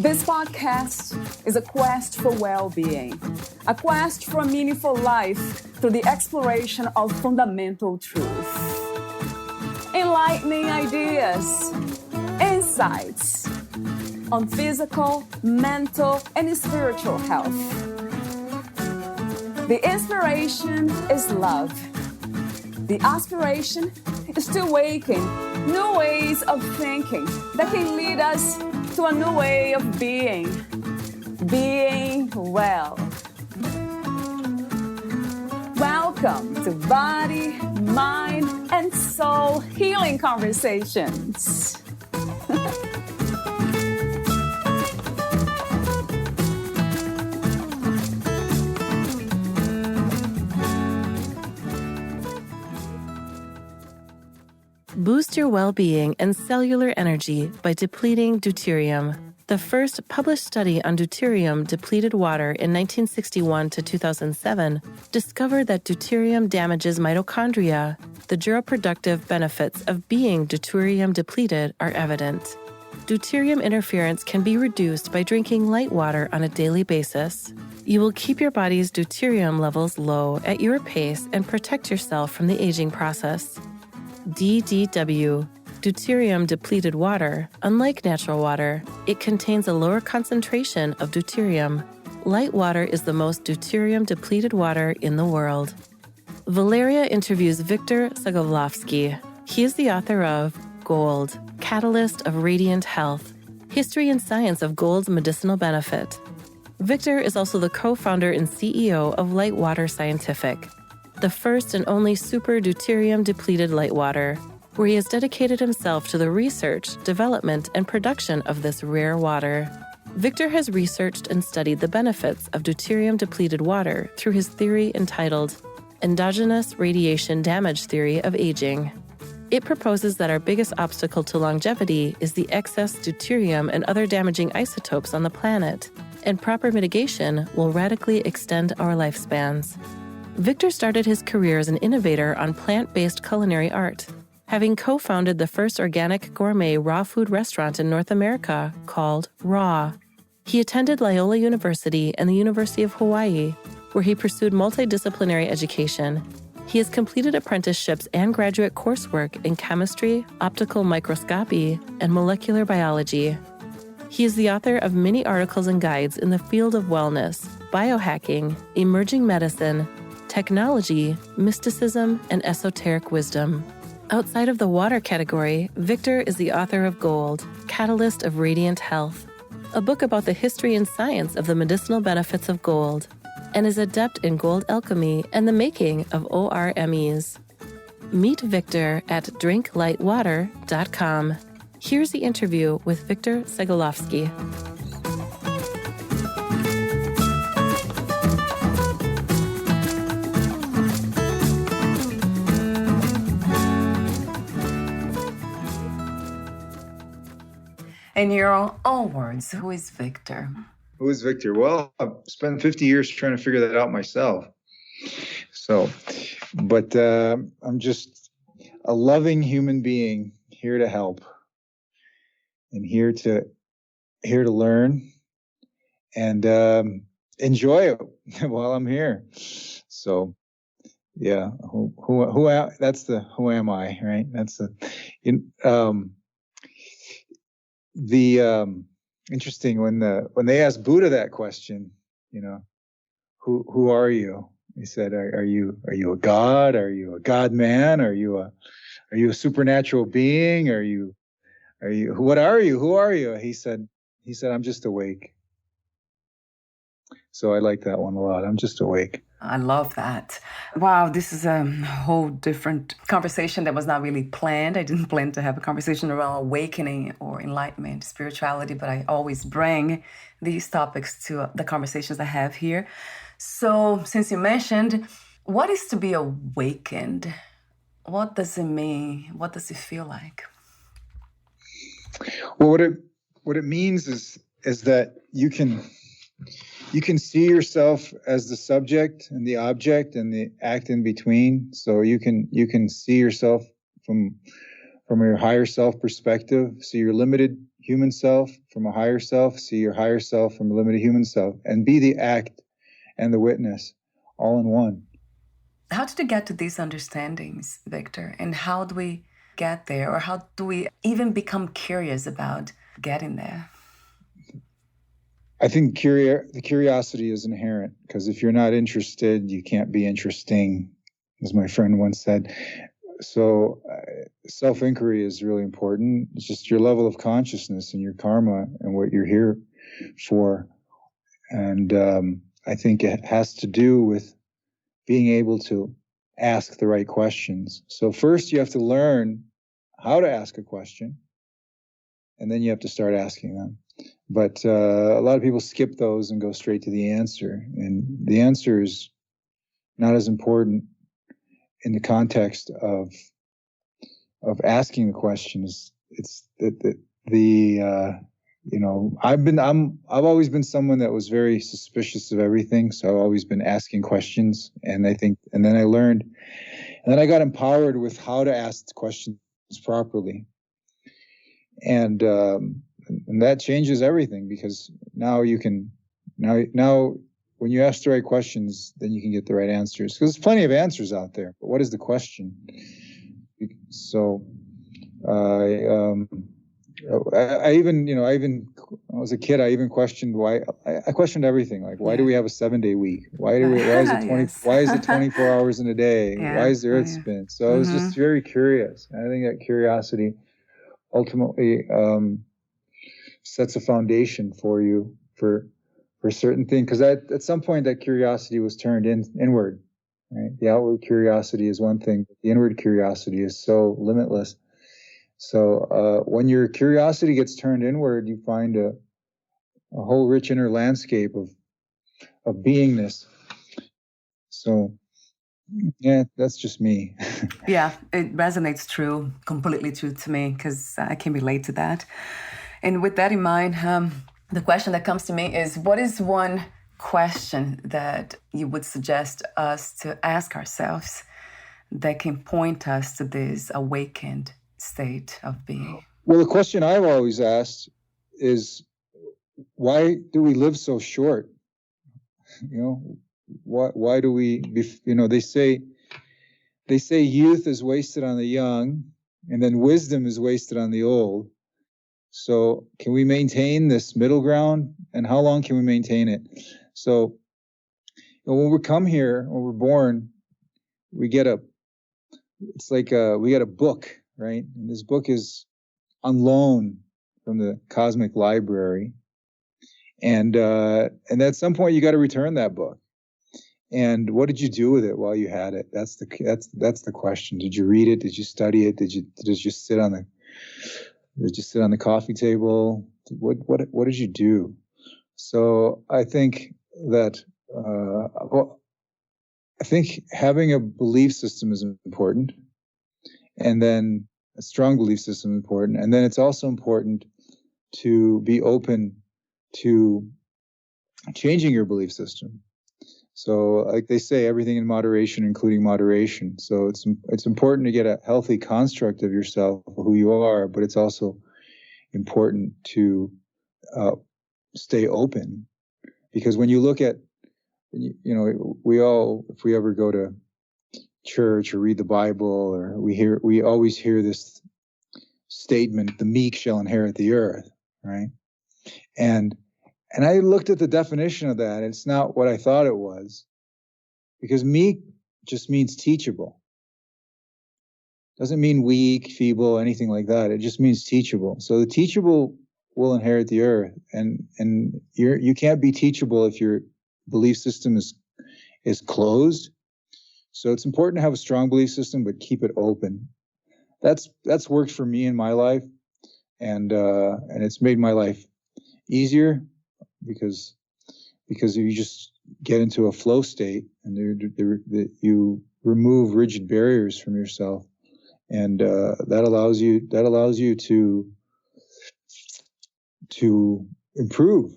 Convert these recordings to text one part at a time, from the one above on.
This podcast is a quest for well-being, a quest for a meaningful life through the exploration of fundamental truth. Enlightening ideas, insights on physical, mental, and spiritual health. The inspiration is love. The aspiration is to awaken new ways of thinking that can lead us to a new way of being well. Welcome to Body, Mind, and Soul Healing Conversations. Boost your well-being and cellular energy by depleting deuterium. The first published study on deuterium-depleted water in 1961 to 2007 discovered that deuterium damages mitochondria. The geroprotective benefits of being deuterium-depleted are evident. Deuterium interference can be reduced by drinking light water on a daily basis. You will keep your body's deuterium levels low at your pace and protect yourself from the aging process. DDW, deuterium-depleted water, unlike natural water, it contains a lower concentration of deuterium. Light water is the most deuterium-depleted water in the world. Valeria interviews Victor Sagalovsky. He is the author of Gold, Catalyst of Radiant Health, History and Science of Gold's Medicinal Benefit. Victor is also the co-founder and CEO of Litewater Scientific, the first and only super deuterium-depleted light water, where he has dedicated himself to the research, development, and production of this rare water. Victor has researched and studied the benefits of deuterium-depleted water through his theory entitled Endogenous Radiation Damage Theory of Aging. It proposes that our biggest obstacle to longevity is the excess deuterium and other damaging isotopes on the planet, and proper mitigation will radically extend our lifespans. Victor started his career as an innovator on plant-based culinary art, having co-founded the first organic gourmet raw food restaurant in North America called Raw. He attended Loyola University and the University of Hawaii, where he pursued multidisciplinary education. He has completed apprenticeships and graduate coursework in chemistry, optical microscopy, and molecular biology. He is the author of many articles and guides in the field of wellness, biohacking, emerging medicine, technology, mysticism, and esoteric wisdom. Outside of the water category, Victor is the author of Gold, Catalyst of Radiant Health, a book about the history and science of the medicinal benefits of gold, and is adept in gold alchemy and the making of ORMEs. Meet Victor at drinklightwater.com. Here's the interview with Victor Sagalovsky. In your own words, who is Victor? Who is Victor? Well, I've spent 50 years trying to figure that out myself. But I'm just a loving human being here to help and here to learn and enjoy it while I'm here. So, yeah, who am I, right? That's interesting when they asked Buddha that question, who are you? He said, are you a god? Are you a god man? Are you a supernatural being? What are you? Who are you? He said, I'm just awake. So I like that one a lot. I'm just awake. I love that. Wow, this is a whole different conversation that was not really planned. I didn't plan to have a conversation around awakening or enlightenment, spirituality, but I always bring these topics to the conversations I have here. So since you mentioned, what is to be awakened? What does it mean? What does it feel like? Well, what it means is that you can see yourself as the subject and the object and the act in between. So you can see yourself from your higher self perspective. So you're limited human self from a higher self, see your higher self from a limited human self, and be the act and the witness all in one. How did you get to these understandings, Victor? And how do we get there? Or how do we even become curious about getting there? I think the curiosity is inherent, because if you're not interested, you can't be interesting, as my friend once said. So self-inquiry is really important. It's just your level of consciousness and your karma and what you're here for. And I think it has to do with being able to ask the right questions. So first you have to learn how to ask a question, and then you have to start asking them. But a lot of people skip those and go straight to the answer. And the answer is not as important in the context of asking the questions. It's I've always been someone that was very suspicious of everything. So I've always been asking questions. And then I learned, and then I got empowered with how to ask questions properly. And that changes everything, because now when you ask the right questions, then you can get the right answers, because there's plenty of answers out there, but what is the question? So I was a kid, I even questioned I questioned everything, like, why do we have a 7-day week? Why is it 24 hours in a day? Why is the earth spin? So I was just very curious. And I think that curiosity ultimately sets a foundation for you for certain things, because at some point that curiosity was turned inward. Right? The outward curiosity is one thing, but the inward curiosity is so limitless. So when your curiosity gets turned inward, you find a whole rich inner landscape of beingness. So yeah, that's just me. Yeah, it resonates completely true to me, because I can relate to that. And with that in mind, the question that comes to me is, what is one question that you would suggest us to ask ourselves that can point us to this awakened state of being? Well, the question I've always asked is, why do we live so short? Why do we, they say youth is wasted on the young, and then wisdom is wasted on the old. So can we maintain this middle ground, and how long can we maintain it? So when we come here, when we're born, we get a book, right? And this book is on loan from the cosmic library. And at some point you got to return that book. And what did you do with it while you had it? That's the question. Did you read it? Did you study it? Did you just sit on the coffee table? What did you do? So I think that I think having a belief system is important, and then a strong belief system is important, and then it's also important to be open to changing your belief system. So, like they say, everything in moderation, including moderation. So it's important to get a healthy construct of yourself, who you are, but it's also important to stay open, because when you look at, if we ever go to church or read the Bible, or we always hear this statement, "The meek shall inherit the earth," right? And I looked at the definition of that, and it's not what I thought it was, because meek just means teachable. Doesn't mean weak, feeble, anything like that. It just means teachable. So the teachable will inherit the earth, and you can't be teachable if your belief system is closed. So it's important to have a strong belief system, but keep it open. That's worked for me in my life, and it's made my life easier, because you just get into a flow state, and you remove rigid barriers from yourself, and that allows you to improve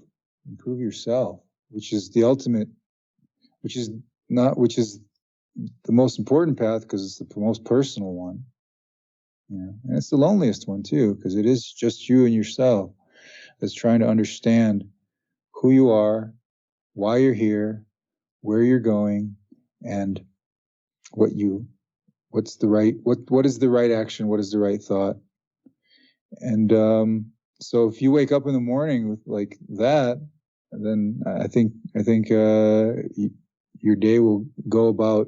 yourself, which is the ultimate, which is the most important path, because it's the most personal one. And it's the loneliest one too, because it is just you and yourself that's trying to understand who you are, why you're here, where you're going, and what is the right action, what is the right thought. And so if you wake up in the morning with like that, then I think your day will go about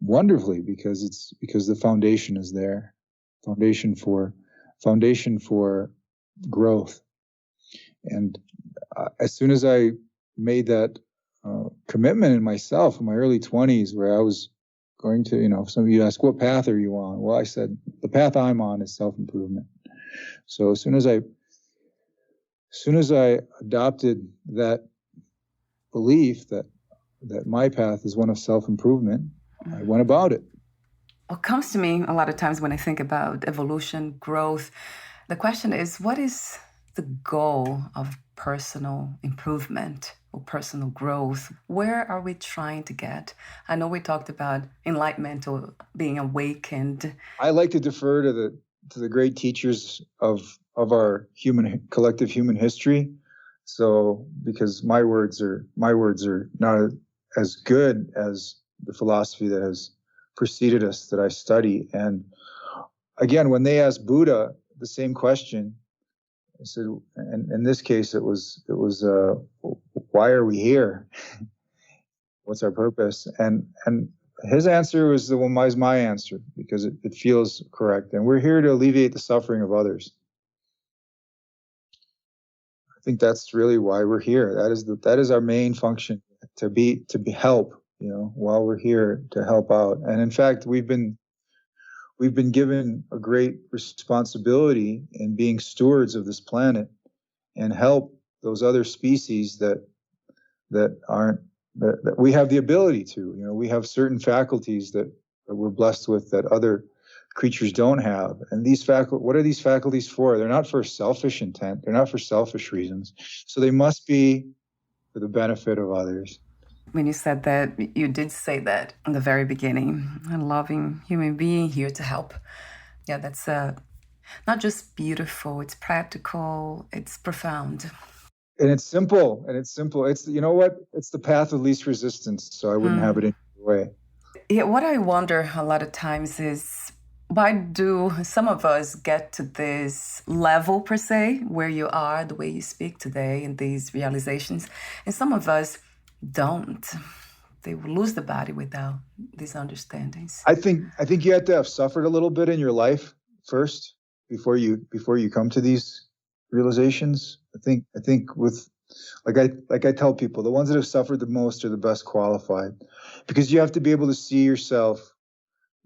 wonderfully, because the foundation is there, foundation for growth. And as soon as I made that commitment in myself in my early 20s, where I was going to, some of you ask, what path are you on? Well, I said, the path I'm on is self-improvement. So as soon as I adopted that belief that my path is one of self-improvement, I went about it. What comes to me a lot of times when I think about evolution, growth, the question is, what is the goal of personal improvement or personal growth? Where are we trying to get? I know we talked about enlightenment or being awakened. I like to defer to the great teachers of our collective human history. So, because my words are not as good as the philosophy that has preceded us, that I study. And again, when they asked Buddha the same question, I said, and in this case, it was why are we here? What's our purpose? And his answer was my answer, because it feels correct. And we're here to alleviate the suffering of others. I think that's really why we're here. That is our main function, to help, while we're here, to help out. And in fact, we've been given a great responsibility in being stewards of this planet and help those other species that we have the ability to. We have certain faculties that we're blessed with that other creatures don't have. And what are these faculties for? They're not for selfish intent. They're not for selfish reasons. So they must be for the benefit of others. When you said that, you did say that in the very beginning, a loving human being here to help. Yeah, that's not just beautiful, it's practical, it's profound. And it's simple. It's, you know what? It's the path of least resistance. So I wouldn't have it any way. Yeah, what I wonder a lot of times is, why do some of us get to this level, per se, where you are, the way you speak today, and these realizations, and some of us don't? They will lose the body without these understandings. I think you have to have suffered a little bit in your life first before you come to these realizations. I think with, like I tell people, the ones that have suffered the most are the best qualified, because you have to be able to see yourself,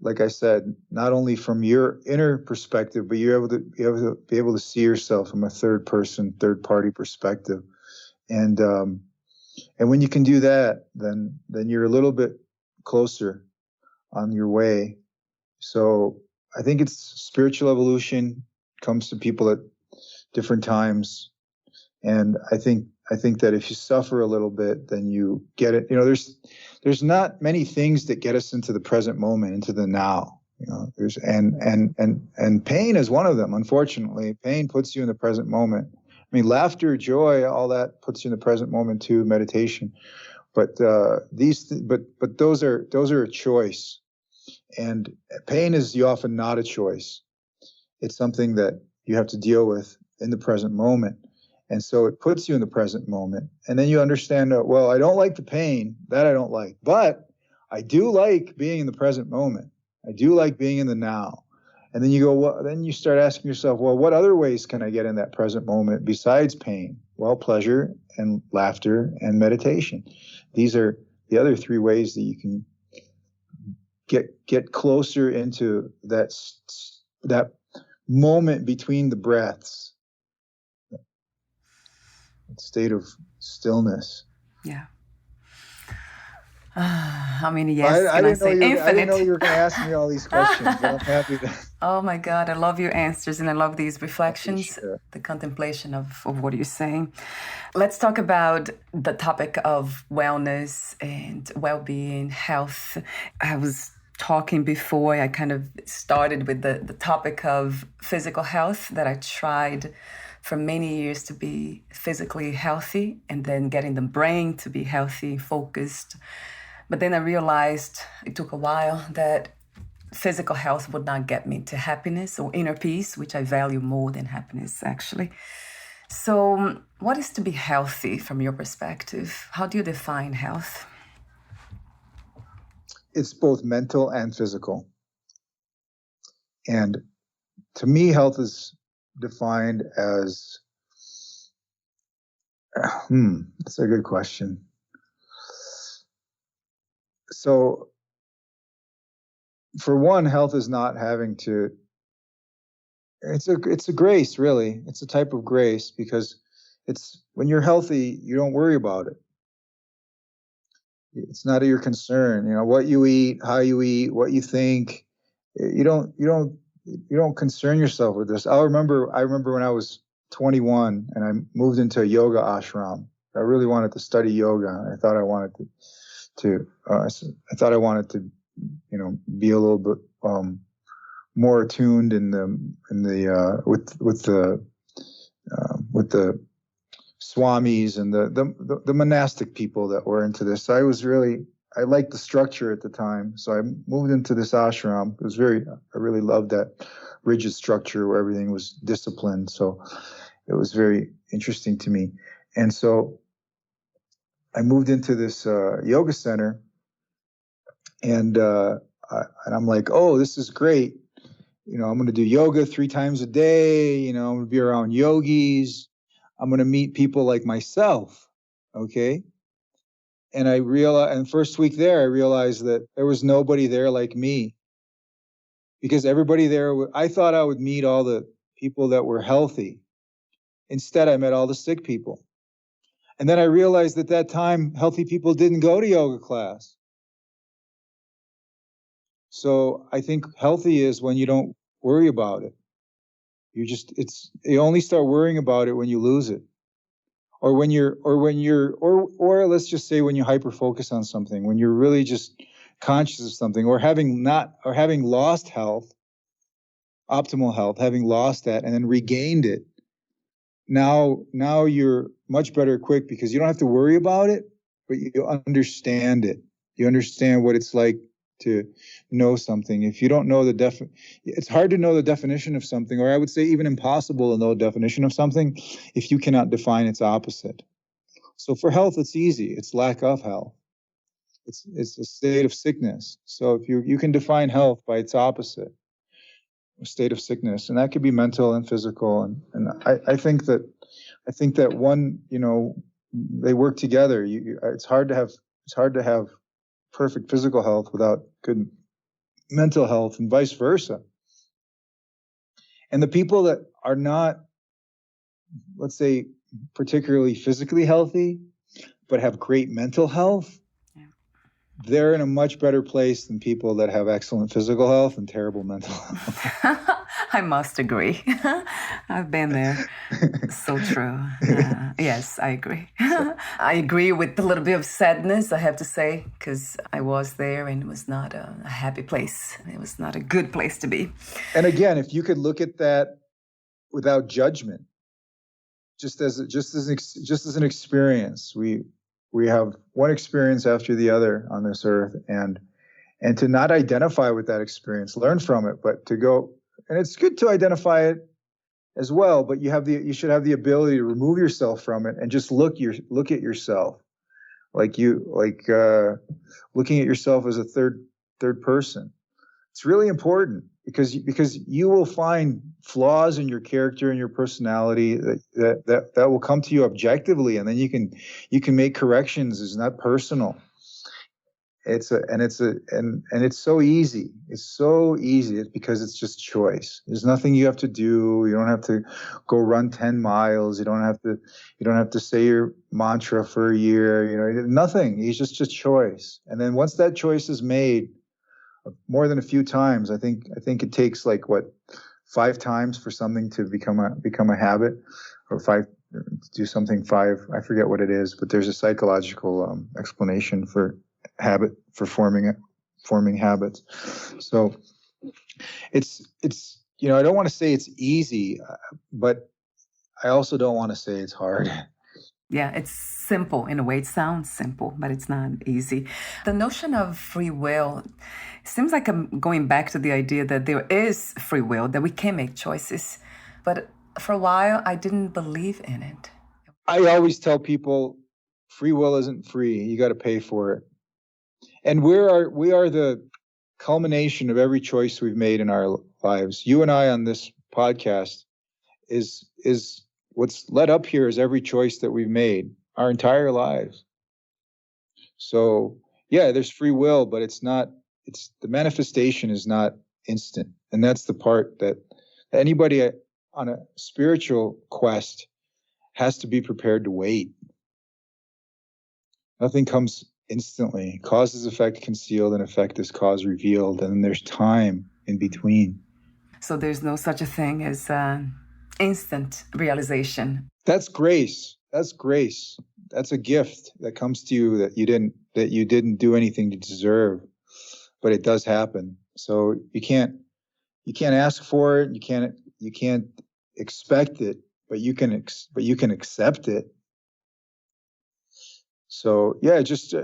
like I said, not only from your inner perspective, but you're be able to see yourself from a third party perspective. And when you can do that, then you're a little bit closer on your way. So I think it's spiritual evolution comes to people at different times. And I think that if you suffer a little bit, then you get it. There's not many things that get us into the present moment, into the now. There's and pain is one of them. Unfortunately, pain puts you in the present moment. I mean, laughter, joy, all that puts you in the present moment too. Meditation, but those are a choice, and pain is often not a choice. It's something that you have to deal with in the present moment. And so it puts you in the present moment. And then you understand, well, I don't like the pain, that I don't like, but I do like being in the present moment. I do like being in the now. And then you go, well, then you start asking yourself, well, what other ways can I get in that present moment besides pain? Well, pleasure and laughter and meditation. These are the other three ways that you can get closer into that moment between the breaths. State of stillness. Yeah. How many yes I can I say? Infinite. I didn't know you were going to ask me all these questions, but I'm happy to. Oh my God, I love your answers, and I love these reflections, the contemplation of what you're saying. Let's talk about the topic of wellness and well-being, health. I was talking before, I kind of started with the topic of physical health, that I tried for many years to be physically healthy and then getting the brain to be healthy, focused. But then I realized it took a while that physical health would not get me to happiness or inner peace, which I value more than happiness, actually. So what is to be healthy from your perspective? How do you define health? It's both mental and physical. And to me, health is defined as, that's a good question. So for one, health is not having to, it's a grace, really. It's a type of grace, because it's when you're healthy, you don't worry about it. It's not your concern, what you eat, how you eat, what you think. You don't concern yourself with this. I remember when I was 21 and I moved into a yoga ashram. I really wanted to study yoga. I thought I wanted to be a little bit more attuned with the swamis and the monastic people that were into this. So I liked the structure at the time. So I moved into this ashram. I really loved that rigid structure where everything was disciplined. So it was very interesting to me. And so I moved into this yoga center, and I'm like, oh, this is great. I'm going to do yoga 3 times a day. I'm going to be around yogis. I'm going to meet people like myself. Okay. And first week there, I realized that there was nobody there like me, because everybody there, I thought I would meet all the people that were healthy. Instead, I met all the sick people. And then I realized at that time, healthy people didn't go to yoga class. So I think healthy is when you don't worry about it. You only start worrying about it when you lose it. Or let's just say when you hyper focus on something, when you're really just conscious of something, or having lost health, optimal health, having lost that and then regained it. Now you're much better equipped, because you don't have to worry about it, but you understand it. You understand what it's like to know something. If you don't know it's hard to know the definition of something, or I would say even impossible to know the definition of something if you cannot define its opposite. So for health, it's easy. It's lack of health. It's a state of sickness. So if you can define health by its opposite, a state of sickness, and that could be mental and physical. And I think that one, they work together. It's hard to have perfect physical health without good mental health, and vice versa. And the people that are not, let's say, particularly physically healthy, but have great mental health, they're in a much better place than people that have excellent physical health and terrible mental health. I must agree. I've been there. So true. Yes, I agree. I agree with a little bit of sadness, I have to say, because I was there and it was not a happy place. It was not a good place to be. And again, if you could look at that without judgment, just as an experience, we have one experience after the other on this earth, and to not identify with that experience, learn from it, but to go, and it's good to identify it as well, but you should have the ability to remove yourself from it and just look at yourself looking at yourself as a third person. It's really important, because you will find flaws in your character and your personality that will come to you objectively, and then you can make corrections. It's not personal. It's so easy. It's so easy. It's because it's just choice. There's nothing you have to do. You don't have to go run 10 miles. You don't have to say your mantra for a year. Nothing. It's just choice. And then once that choice is made, more than a few times, I think it takes 5 times for something to become a habit, or 5 do something 5. I forget what it is, but there's a psychological explanation for habit, for forming it. forming habits. So it's I don't want to say it's easy, but I also don't want to say it's hard. Yeah, it's simple in a way. It sounds simple, but it's not easy. The notion of free will seems like I'm going back to the idea that there is free will, that we can make choices. But for a while, I didn't believe in it. I always tell people free will isn't free. You got to pay for it. And we are the culmination of every choice we've made in our lives. You and I on this podcast is what's led up here is every choice that we've made our entire lives. So yeah, there's free will, but the manifestation is not instant. And that's the part that anybody on a spiritual quest has to be prepared to wait. Nothing comes instantly. Cause is effect concealed and effect is cause revealed. And then there's time in between. So there's no such a thing as instant realization. That's grace. That's grace. That's a gift that comes to you that you didn't do anything to deserve, but it does happen. So you can't ask for it. You can't expect it, but you can accept it. So yeah, just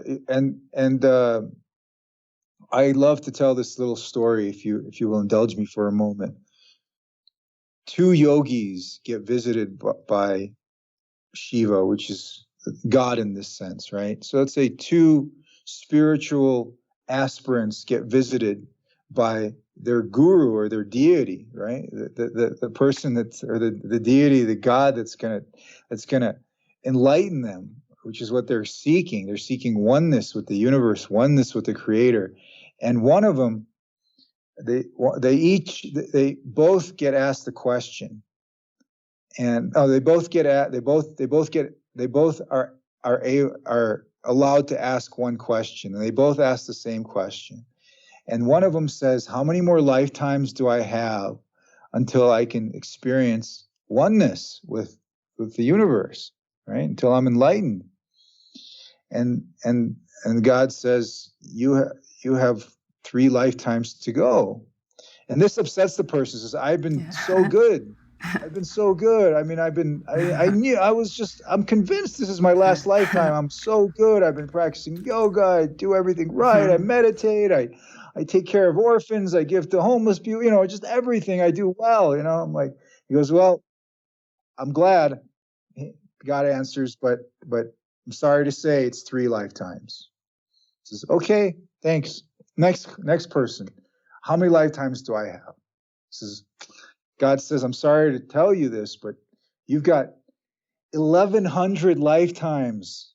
I love to tell this little story if you will indulge me for a moment. Two yogis get visited by Shiva, which is God in this sense, right? So let's say two spiritual aspirants get visited by their guru or their deity, right? The person or the deity, the God that's gonna enlighten them, which is what they're seeking. They're seeking oneness with the universe, oneness with the Creator. And one of them, they both get asked the question, and they both are allowed to ask one question, and they both ask the same question. And one of them says, "How many more lifetimes do I have until I can experience oneness with the universe, right? Until I'm enlightened?" And God says, "You have 3 lifetimes to go." And this upsets the person. Says, "I've been so good. I've been so good. I mean, I'm convinced this is my last lifetime. I'm so good. I've been practicing yoga. I do everything right. I meditate. I take care of orphans. I give to homeless people, just everything I do well, I'm like," he goes, "Well, I'm glad." God answers, but I'm sorry to say it's 3 lifetimes. He says, "Okay, thanks. Next person. How many lifetimes do I have?" God says, "I'm sorry to tell you this, but you've got 1,100 lifetimes."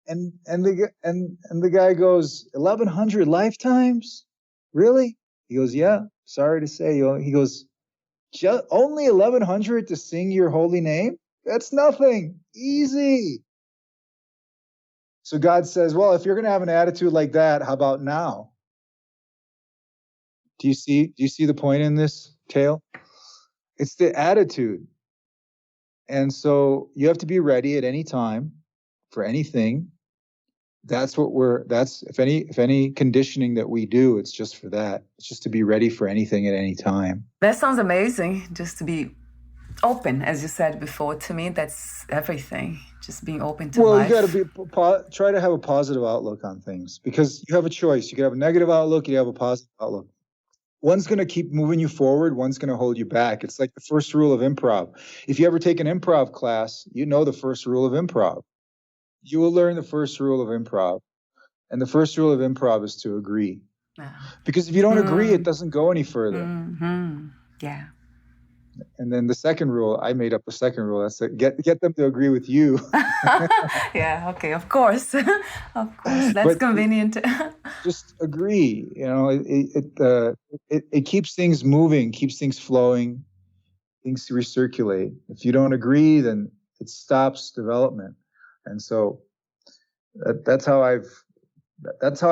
And the guy goes, 1,100 lifetimes? Really? He goes, "Yeah, sorry to say." He goes, "Only 1,100 to sing your holy name? That's nothing. Easy." So God says, "Well, if you're going to have an attitude like that, how about now?" Do you see the point in this tale? It's the attitude. And so you have to be ready at any time for anything. That's if any conditioning that we do, it's just for that. It's just to be ready for anything at any time. That sounds amazing. Just to be open, as you said before. To me, that's everything. Just being open to life. Well, you got to try to have a positive outlook on things, because you have a choice. You can have a negative outlook. You have a positive outlook. One's going to keep moving you forward. One's going to hold you back. It's like the first rule of improv. If you ever take an improv class, you know the first rule of improv. You will learn the first rule of improv. And the first rule of improv is to agree. Because if you don't agree, it doesn't go any further. Mm-hmm. Yeah. And then the second rule, I made up the second rule. That's to get them to agree with you. Yeah, okay, of course. Of course. That's convenient. Just agree. It keeps things moving, keeps things flowing, things recirculate. If you don't agree, then it stops development. And so that's how I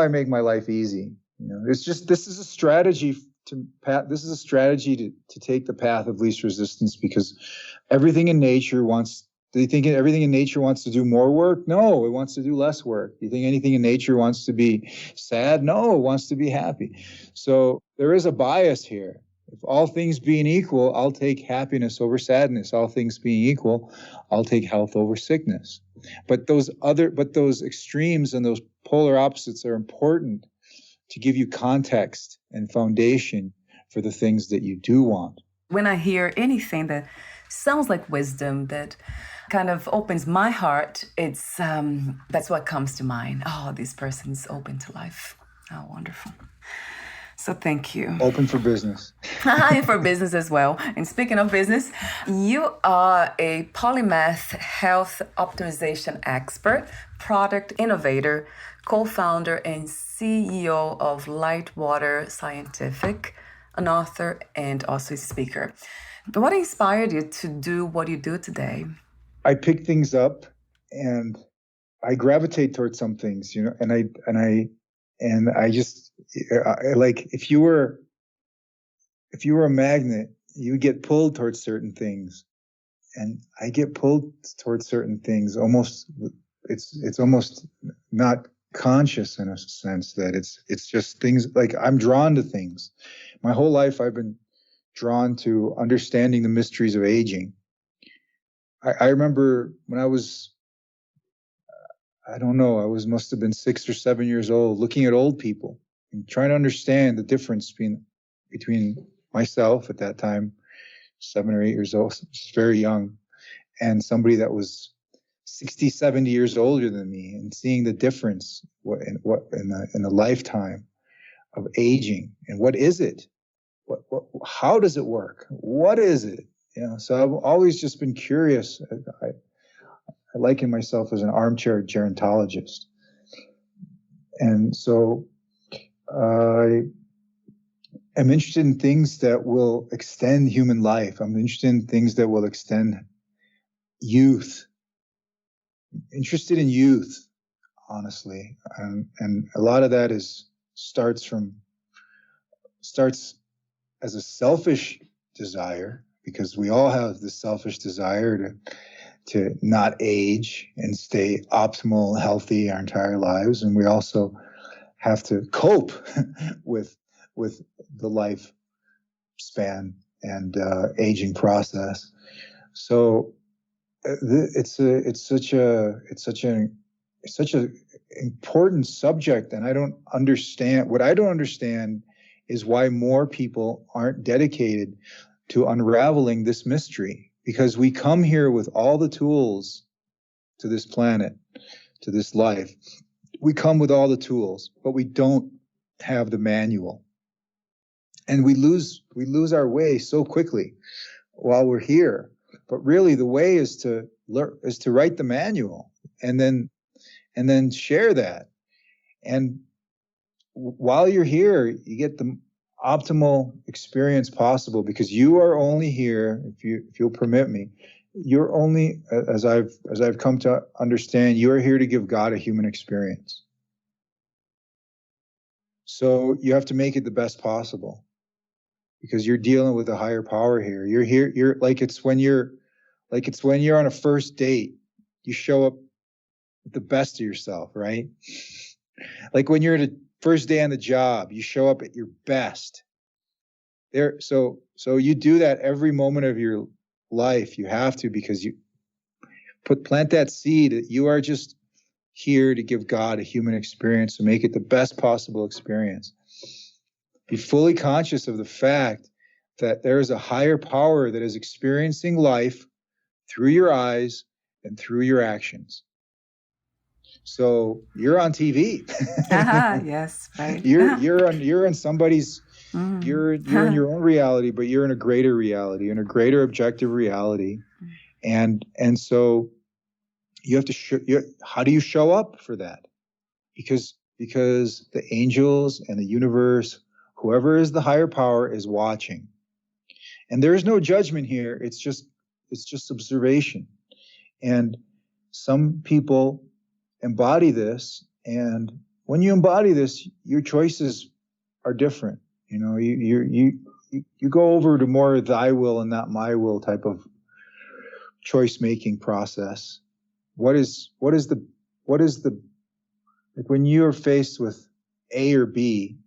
make my life easy. It's just, this is a strategy to take the path of least resistance, because everything in nature wants Do you think everything in nature wants to do more work? No, it wants to do less work. Do you think anything in nature wants to be sad? No, it wants to be happy. So there is a bias here. If all things being equal, I'll take happiness over sadness. All things being equal, I'll take health over sickness. But those extremes and those polar opposites are important to give you context and foundation for the things that you do want. When I hear anything that sounds like wisdom, that kind of opens my heart, it's that's what comes to mind. Oh, this person's open to life. Oh, wonderful. So thank you. Open for business. And for business as well. And speaking of business, you are a polymath health optimization expert, product innovator, co-founder and CEO of Litewater Scientific, an author and also a speaker. But what inspired you to do what you do today? I pick things up and I gravitate towards some things, you know, and I just like, if you were a magnet, you get pulled towards certain things, and I get pulled towards certain things. It's almost not conscious, in a sense that it's just things, like I'm drawn to things. My whole life I've been drawn to understanding the mysteries of aging. I remember when I was, I don't know, must have been 6 or 7 years old, looking at old people and trying to understand the difference between myself at that time, 7 or 8 years old, very young, and somebody that was 60, 70 years older than me, and seeing the difference in the lifetime of aging, and what is it? How does it work? What is it? You know, so I've always just been curious. I liken myself as an armchair gerontologist. And so I am interested in things that will extend human life. I'm interested in things that will extend youth. Interested in youth, honestly. And a lot of that starts as a selfish desire, because we all have this selfish desire to not age and stay optimal, healthy our entire lives. And we also have to cope with the lifespan and aging process. So it's such an important subject, and I don't understand. What I don't understand is why more people aren't dedicated to unraveling this mystery. Because we come here with all the tools to this planet, to this life. We come with all the tools, but we don't have the manual. And we lose our way so quickly while we're here. But really the way is to write the manual and then share that. And while you're here, you get the optimal experience possible, because you are only here, if you'll permit me, you're only, as I've come to understand, you are here to give God a human experience. So you have to make it the best possible, because you're dealing with a higher power here. You're like, it's when you're on a first date, you show up with the best of yourself, right? Like when you're at a first day on the job, you show up at your best. So you do that every moment of your life. You have to, because you plant that seed that you are just here to give God a human experience, to make it the best possible experience. Be fully conscious of the fact that there is a higher power that is experiencing life through your eyes and through your actions. So you're on TV. Yes, right. You're on somebody's. You're in your own reality, but you're in a greater reality, in a greater objective reality, and so you have to. How do you show up for that? Because the angels and the universe, whoever is the higher power, is watching, and there is no judgment here. It's just observation, and some people embody this, and when you embody this, your choices are different. You know, you go over to more thy will and not my will type of choice-making process. What is the like when you're faced with A or B,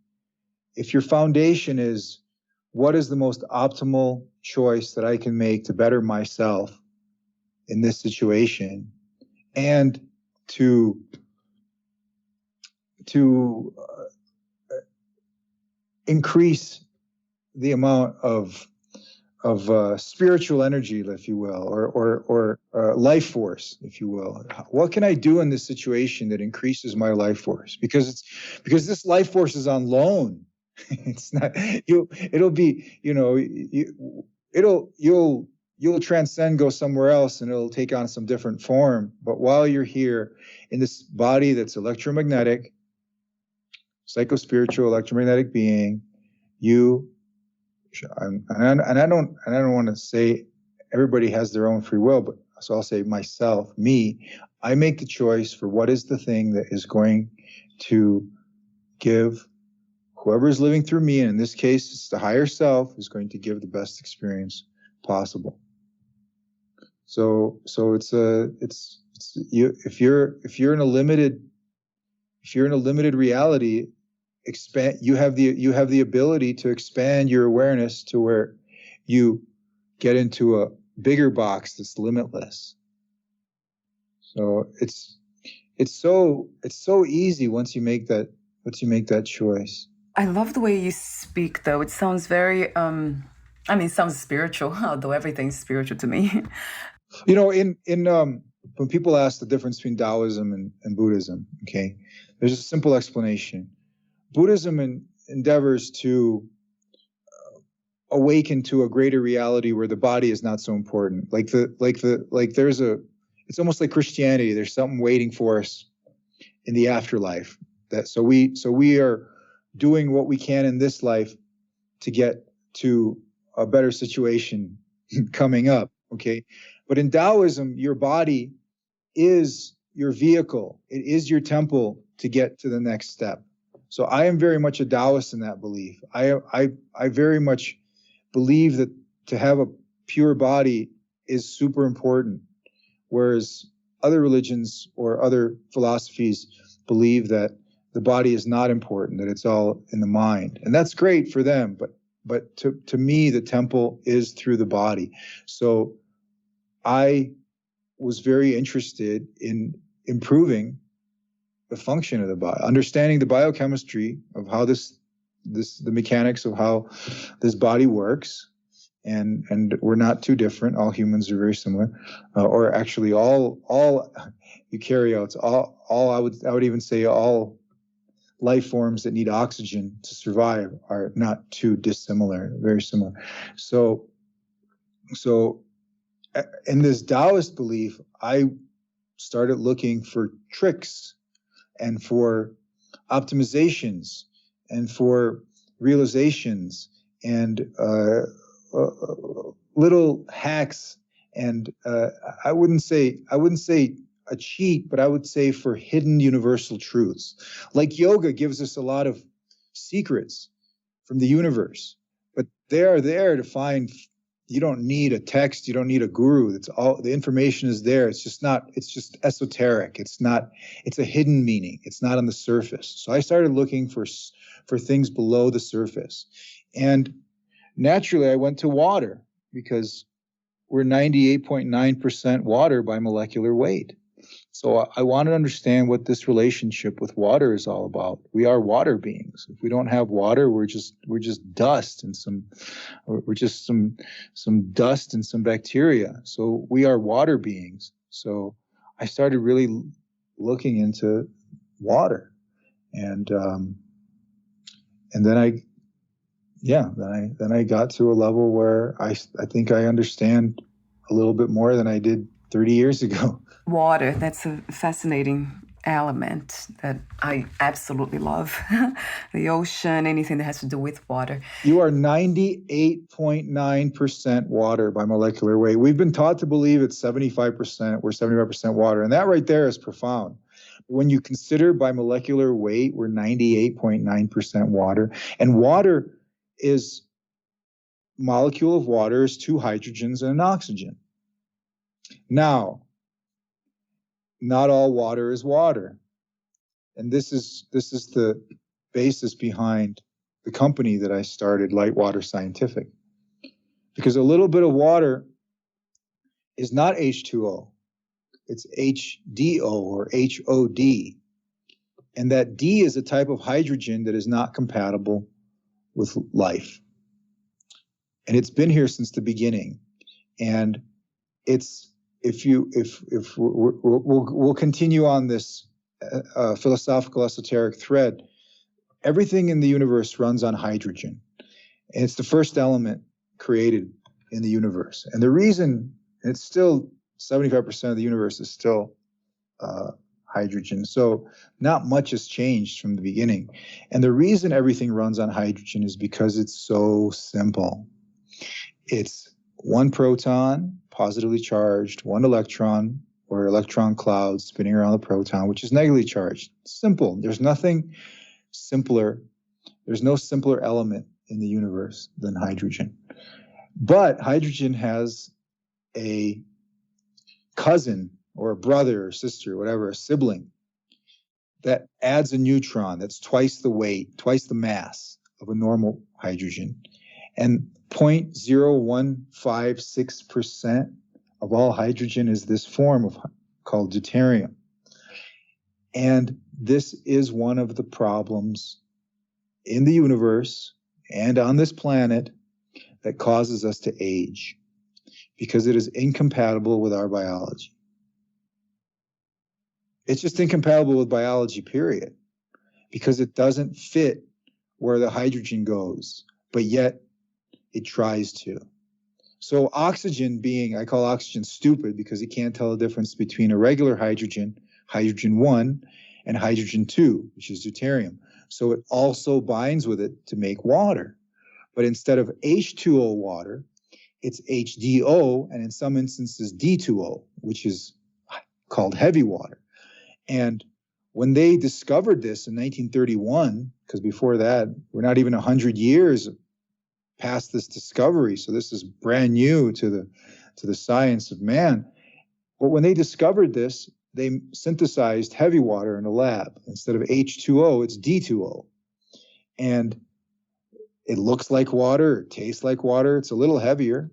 if your foundation is what is the most optimal choice that I can make to better myself in this situation, and to increase the amount of spiritual energy, if you will, or life force, if you will. What can I do in this situation that increases my life force? Because this life force is on loan. It's not you. It'll be, you'll transcend, go somewhere else, and it'll take on some different form. But while you're here in this body that's electromagnetic, psychospiritual, electromagnetic being, and I don't want to say everybody has their own free will, but so I'll say myself, me, I make the choice for what is the thing that is going to give whoever is living through me, and in this case, it's the higher self, is going to give the best experience possible. So it's you, if you're in a limited reality, you have the ability to expand your awareness to where you get into a bigger box that's limitless. So it's so easy once you make that choice. I love the way you speak, though. It sounds very, it sounds spiritual, although everything's spiritual to me. When people ask the difference between Taoism and Buddhism, okay, there's a simple explanation. Buddhism endeavors to awaken to a greater reality where the body is not so important. It's almost like Christianity. There's something waiting for us in the afterlife. So we are doing what we can in this life to get to a better situation coming up. Okay, but in Taoism, your body is your vehicle. It is your temple to get to the next step. So I am very much a Taoist in that belief. I very much believe that to have a pure body is super important, whereas other religions or other philosophies believe that the body is not important, that it's all in the mind. And that's great for them, but to me, the temple is through the body. So I was very interested in improving the function of the body, understanding the biochemistry of how the mechanics of how this body works, and we're not too different. All humans are very similar, or actually all eukaryotes, all I would even say all life forms that need oxygen to survive are not too dissimilar, very similar. So in this Taoist belief, I started looking for tricks and for optimizations and for realizations and little hacks, and I wouldn't say a cheat, but I would say for hidden universal truths. Like yoga gives us a lot of secrets from the universe, but they are there to find. You don't need a text. You don't need a guru. It's all, the information is there. It's just esoteric. It's a hidden meaning. It's not on the surface. So I started looking for things below the surface. And naturally I went to water, because we're 98.9% water by molecular weight. So I want to understand what this relationship with water is all about. We are water beings. If we don't have water, we're just dust and some dust and some bacteria. So we are water beings. So I started really looking into water, and then I got to a level where I think I understand a little bit more than I did 30 years ago. Water, that's a fascinating element that I absolutely love. The ocean, anything that has to do with water. You are 98.9% water by molecular weight. We've been taught to believe it's 75%. We're 75% water. And that right there is profound. When you consider by molecular weight, we're 98.9% water. And water is, molecule of water is 2 hydrogens and an oxygen. Now, not all water is water. And this is the basis behind the company that I started, Litewater Scientific. Because a little bit of water is not H2O. It's HDO or HOD. And that D is a type of hydrogen that is not compatible with life. And it's been here since the beginning. And it's, we'll continue on this philosophical esoteric thread. Everything in the universe runs on hydrogen. And it's the first element created in the universe. And the reason it's still 75% of the universe is still hydrogen. So not much has changed from the beginning. And the reason everything runs on hydrogen is because it's so simple. It's one proton, positively charged, one electron, or electron cloud spinning around the proton, which is negatively charged. Simple. There's nothing simpler. There's no simpler element in the universe than hydrogen. But hydrogen has a cousin or a brother or sister, whatever, a sibling that adds a neutron that's twice the weight, twice the mass of a normal hydrogen. And 0.0156% of all hydrogen is this form called deuterium. And this is one of the problems in the universe and on this planet that causes us to age, because it is incompatible with our biology. It's just incompatible with biology, period, because it doesn't fit where the hydrogen goes, but yet it tries to. So oxygen being, I call oxygen stupid because it can't tell the difference between a regular hydrogen, hydrogen 1, and hydrogen 2, which is deuterium. So it also binds with it to make water. But instead of H2O water, it's HDO, and in some instances D2O, which is called heavy water. And when they discovered this in 1931, because before that, we're not even 100 years past this discovery, so this is brand new to the science of man. But when they discovered this, they synthesized heavy water in a lab. Instead of H2O, it's D2O. And it looks like water, it tastes like water, it's a little heavier,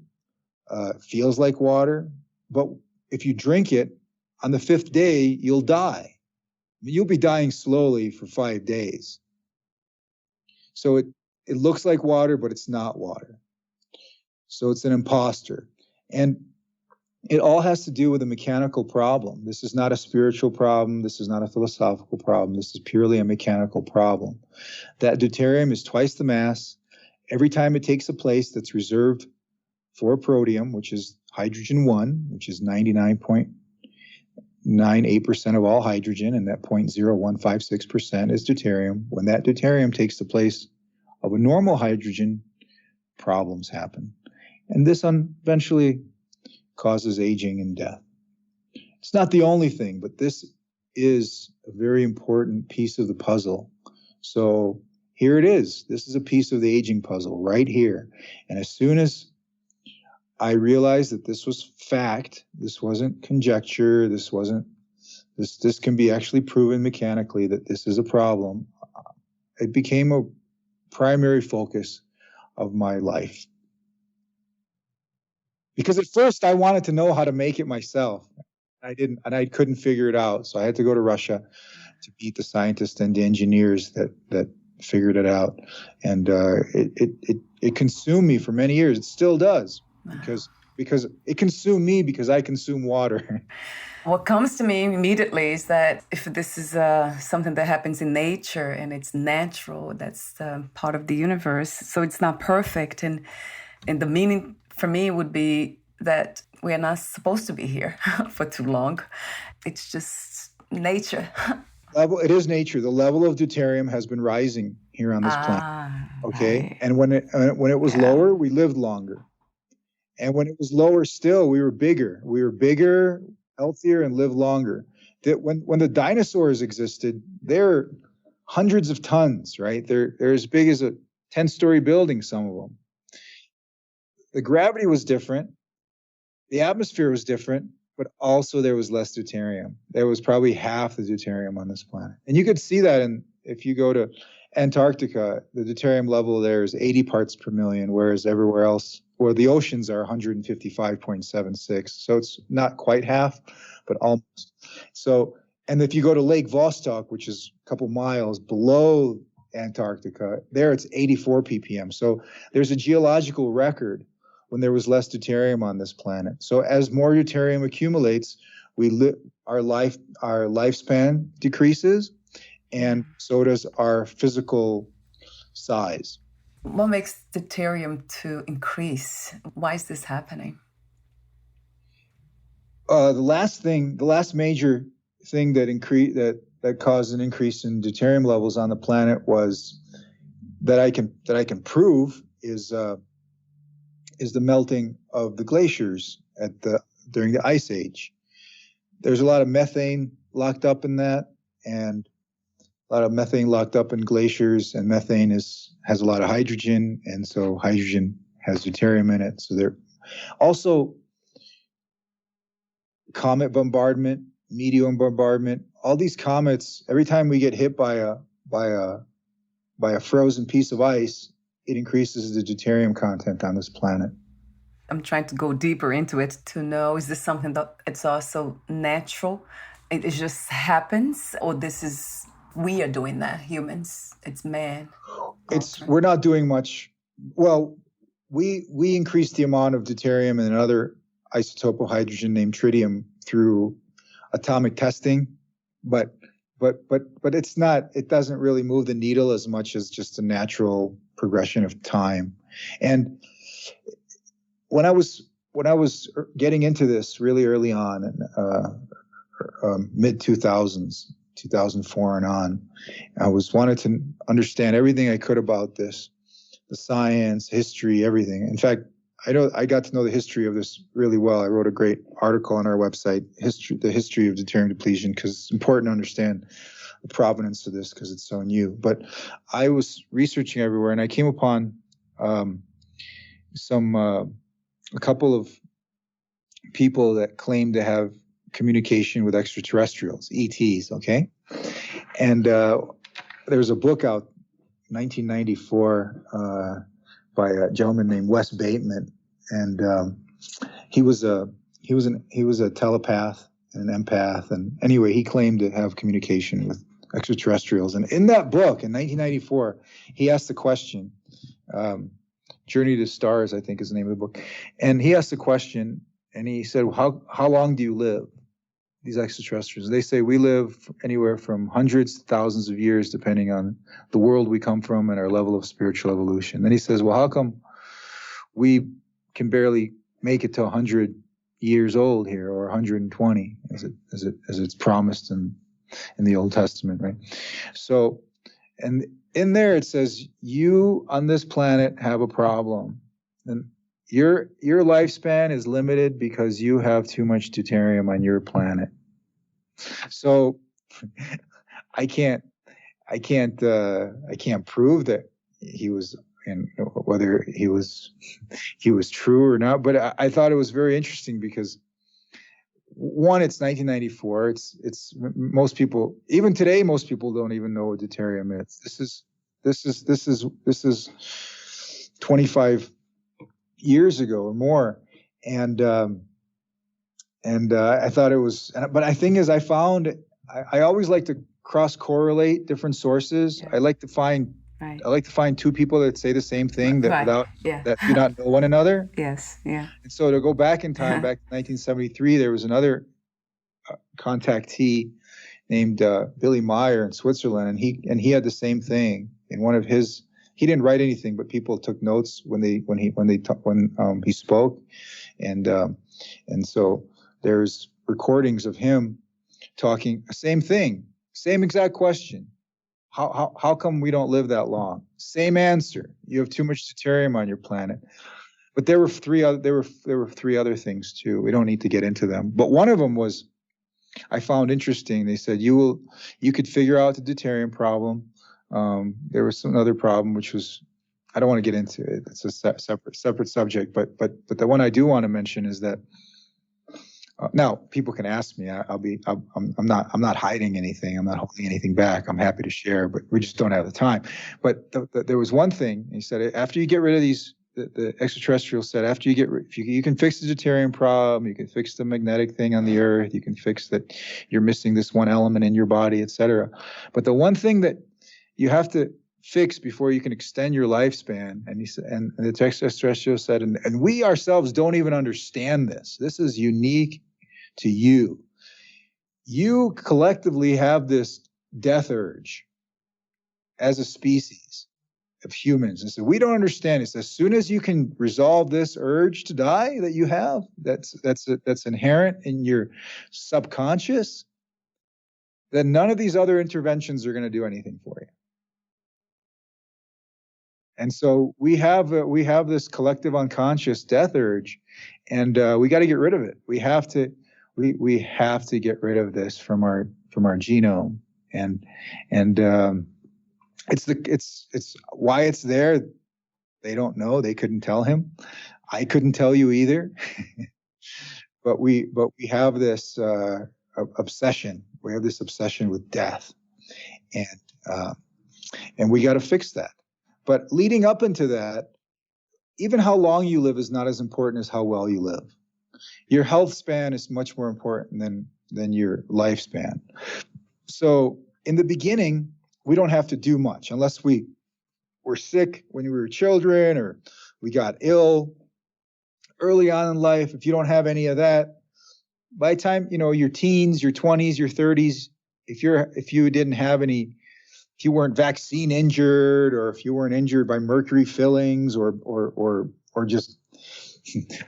feels like water. But if you drink it, on the 5th day, you'll die. You'll be dying slowly for 5 days. So it looks like water, but it's not water. So it's an imposter. And it all has to do with a mechanical problem. This is not a spiritual problem. This is not a philosophical problem. This is purely a mechanical problem. That deuterium is twice the mass. Every time it takes a place that's reserved for protium, which is hydrogen 1, which is 99.98% of all hydrogen, and that 0.0156% is deuterium. When that deuterium takes the place of a normal hydrogen, problems happen. And this eventually causes aging and death. It's not the only thing, but this is a very important piece of the puzzle. So here it is. This is a piece of the aging puzzle right here. And as soon as I realized that this was fact, this wasn't conjecture, this can be actually proven mechanically that this is a problem, it became a primary focus of my life. Because at first I wanted to know how to make it myself. I didn't, and I couldn't figure it out. So I had to go to Russia to meet the scientists and the engineers that figured it out. And it consumed me for many years. It still does, because it consumed me because I consume water. What comes to me immediately is that if this is something that happens in nature and it's natural, that's part of the universe, so it's not perfect. And the meaning for me would be that we are not supposed to be here for too long. It's just nature. It is nature. The level of deuterium has been rising here on this planet. Okay, right. And when it was lower, we lived longer. And when it was lower still, we were bigger. We were bigger, healthier, and lived longer. That when the dinosaurs existed, they're hundreds of tons, right? They're as big as a 10-story building, some of them. The gravity was different. The atmosphere was different. but also there was less deuterium. There was probably half the deuterium on this planet. And you could see that if you go to Antarctica, the deuterium level there is 80 parts per million, whereas everywhere else, where the oceans are 155.76. So it's not quite half, but almost. So, and if you go to Lake Vostok, which is a couple miles below Antarctica, there it's 84 ppm. So there's a geological record when there was less deuterium on this planet. So as more deuterium accumulates, our lifespan decreases, and so does our physical size. What makes deuterium to increase? Why is this happening? The last major thing that caused an increase in deuterium levels on the planet was that I can prove is the melting of the glaciers during the ice age. There's a lot of methane locked up in that, and a lot of methane locked up in glaciers, and methane has a lot of hydrogen, and so hydrogen has deuterium in it. So there also comet bombardment, meteor bombardment. All these comets, every time we get hit by a frozen piece of ice, it increases the deuterium content on this planet. I'm trying to go deeper into it to know, is this something that it's also natural? It just happens, or we are doing that, humans? It's man. We're not doing much. Well, we increase the amount of deuterium and another isotope of hydrogen named tritium through atomic testing, but it's not. It doesn't really move the needle as much as just a natural progression of time. And when I was getting into this really early on, in mid 2000s, 2004 and on, I wanted to understand everything I could about this, the science, history, everything. In fact, I got to know the history of this really well. I wrote a great article on our website, the history of deuterium depletion, because it's important to understand the provenance of this because it's so new. But I was researching everywhere, and I came upon a couple of people that claim to have communication with extraterrestrials, ETs, okay? And there was a book out, 1994, by a gentleman named Wes Bateman, and he was a telepath and an empath, and anyway, he claimed to have communication with extraterrestrials. And in that book, in 1994, he asked the question, Journey to Stars, I think is the name of the book, and he asked the question, and he said, how long do you live? These extraterrestrials, they say we live anywhere from hundreds to thousands of years, depending on the world we come from and our level of spiritual evolution. Then he says, well, how come we can barely make it to 100 years old here, or 120, as it's promised in the Old Testament, right? So, and in there it says, you on this planet have a problem, and your lifespan is limited because you have too much deuterium on your planet. So I can't prove that he was, and whether he was true or not. But I thought it was very interesting because, one, it's 1994. It's most people, even today, most people don't even know what deuterium is. This is 25 years ago or more, and I thought it was. But the thing is, I found I always like to cross correlate different sources. Yeah. I like to find two people that say the same thing that do not know one another. Yes, yeah. And so to go back in time, back to 1973, there was another contactee named Billy Meyer in Switzerland, and he had the same thing in one of his. He didn't write anything, but people took notes when he spoke, and so there's recordings of him talking same thing, same exact question. How come we don't live that long? Same answer. You have too much deuterium on your planet. But there were three other things too. We don't need to get into them. But one of them was, I found interesting. They said you could figure out the deuterium problem. There was some other problem, which was, I don't want to get into it. It's a separate subject. But the one I do want to mention is that Now, people can ask me. I'm not hiding anything. I'm not holding anything back. I'm happy to share, but we just don't have the time. But there was one thing he said: after you get rid of these, the extraterrestrial said, after you if you can fix the deuterium problem, you can fix the magnetic thing on the Earth, you can fix that you're missing this one element in your body, etc. But the one thing that you have to fix before you can extend your lifespan, and he said, and the extraterrestrial said, and we ourselves don't even understand this. This is unique to you. You collectively have this death urge as a species of humans. And so we don't understand. It's as soon as you can resolve this urge to die that you have, that's inherent in your subconscious, then none of these other interventions are going to do anything for you. And so we have this collective unconscious death urge, and we got to get rid of it. We have to get rid of this from our genome, and it's why it's there. They don't know. They couldn't tell him. I couldn't tell you either. but we have this obsession. We have this obsession with death, and we got to fix that. But leading up into that, even how long you live is not as important as how well you live. Your health span is much more important than your lifespan. So in the beginning, we don't have to do much unless we were sick when we were children or we got ill early on in life. If you don't have any of that, by the time, your teens, your 20s, your 30s, if you weren't vaccine injured, or if you weren't injured by mercury fillings or just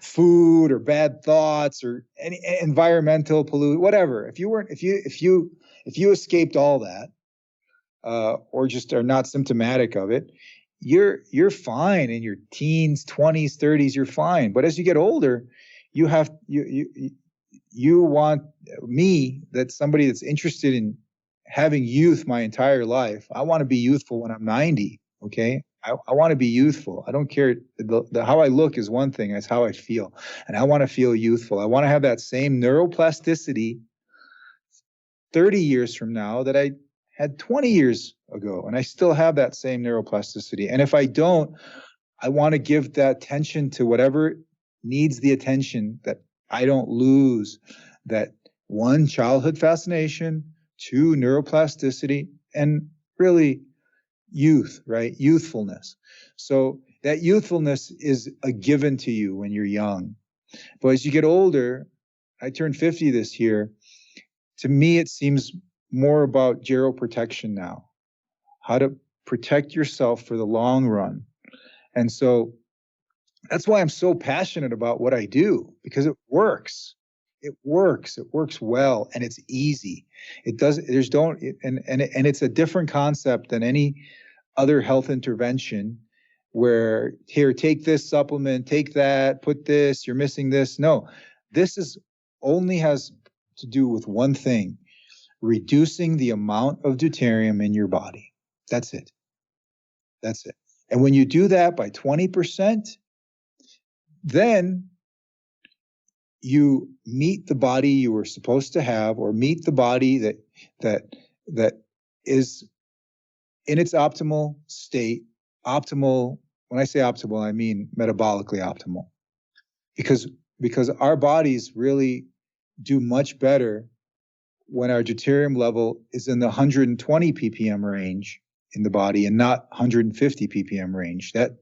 food or bad thoughts or any environmental pollution, whatever. If you escaped all that, or just are not symptomatic of it, you're fine in your teens, 20s, 30s. You're fine. But as you get older, you want that's somebody that's interested in having youth my entire life. I want to be youthful when I'm 90. Okay. I want to be youthful. I don't care. How I look is one thing. It's how I feel. And I want to feel youthful. I want to have that same neuroplasticity 30 years from now that I had 20 years ago. And I still have that same neuroplasticity. And if I don't, I want to give that attention to whatever needs the attention, that I don't lose that one, childhood fascination, two, neuroplasticity, and really youth, right? Youthfulness. So that youthfulness is a given to you when you're young. But as you get older, I turned 50 this year. To me, it seems more about geroprotection now, how to protect yourself for the long run. And so that's why I'm so passionate about what I do, because it works. It works well, and it's easy. And it's a different concept than any other health intervention where, here, take this supplement, take that, put this, you're missing this. No, this only has to do with one thing: reducing the amount of deuterium in your body. That's it. And when you do that by 20%, then you meet the body you were supposed to have, or meet the body that is in its optimal state. Optimal, when I say optimal, I mean metabolically optimal. Because our bodies really do much better when our deuterium level is in the 120 ppm range in the body and not 150 ppm range. That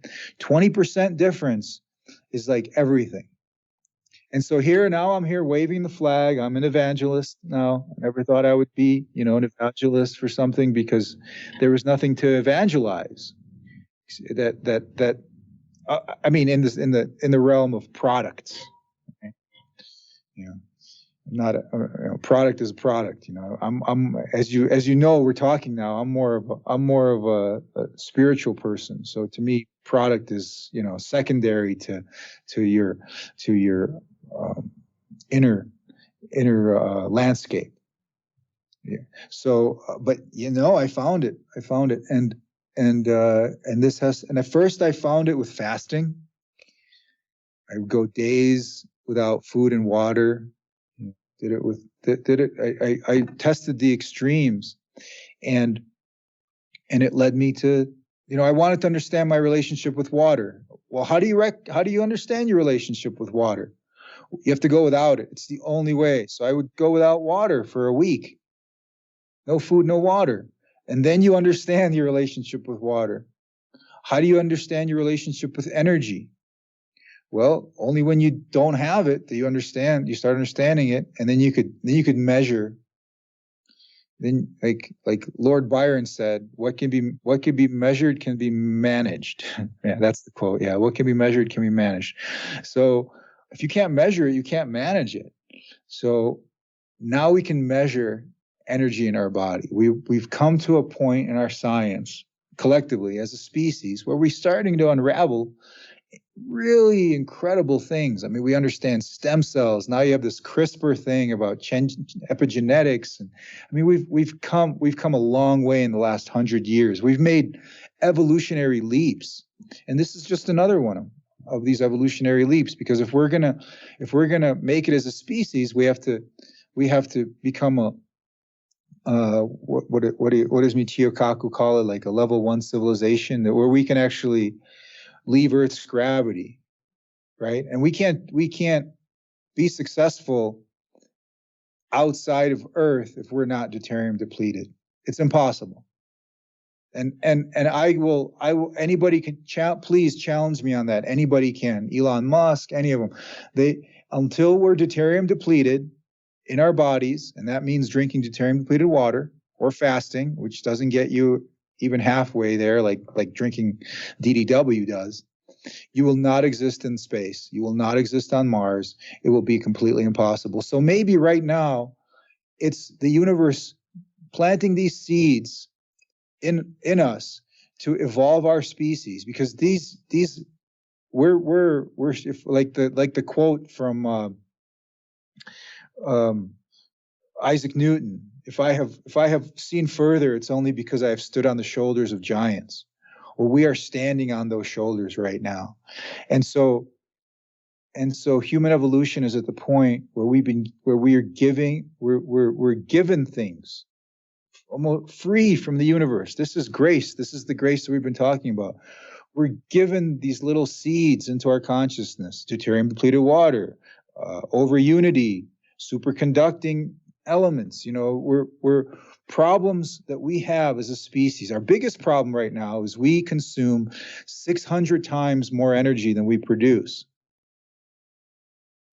20% difference is like everything. And so now I'm here waving the flag. I'm an evangelist now. I never thought I would be, an evangelist for something, because there was nothing to evangelize. I mean, in the realm of products. Okay? Not a product is a product. I'm as you know, we're talking now. I'm more of a spiritual person. So to me, product is secondary to your inner landscape. Yeah. So, but I found it, and this has. And at first, I found it with fasting. I would go days without food and water. I tested the extremes, and it led me to, I wanted to understand my relationship with water. Well, how do you understand your relationship with water? You have to go without it. It's the only way. So I would go without water for a week. No food, no water. And then you understand your relationship with water. How do you understand your relationship with energy? Well, only when you don't have it do you start understanding it, and then you could measure. Then, like Lord Byron said, what can be measured can be managed. Yeah, that's the quote. Yeah, what can be measured can be managed. So if you can't measure it, you can't manage it. So now we can measure energy in our body. We've come to a point in our science, collectively as a species, where we're starting to unravel really incredible things. I mean, we understand stem cells. Now you have this CRISPR thing about epigenetics, and I mean, we've come a long way in the last 100 years. We've made evolutionary leaps, and this is just another one of these evolutionary leaps. Because if we're gonna make it as a species, we have to become a what does Michio Kaku call it? Like a level 1 civilization, where we can actually leave Earth's gravity, right? And we can't be successful outside of Earth if we're not deuterium depleted. It's impossible. And I will anybody can please challenge me on that. Anybody can. Elon Musk, any of them. Until we're deuterium depleted in our bodies, and that means drinking deuterium depleted water or fasting, which doesn't get you even halfway there, like drinking DDW does. You will not exist in space. You will not exist on Mars. It will be completely impossible. So maybe right now, it's the universe planting these seeds in us to evolve our species, because we're like the quote from Isaac Newton. If I have seen further, it's only because I have stood on the shoulders of giants. Well, we are standing on those shoulders right now. And so human evolution is at the point where we're given things almost free from the universe. This is grace. This is the grace that we've been talking about. We're given these little seeds into our consciousness: deuterium depleted water, over unity, superconducting elements. We're problems that we have as a species. Our biggest problem right now is we consume 600 times more energy than we produce.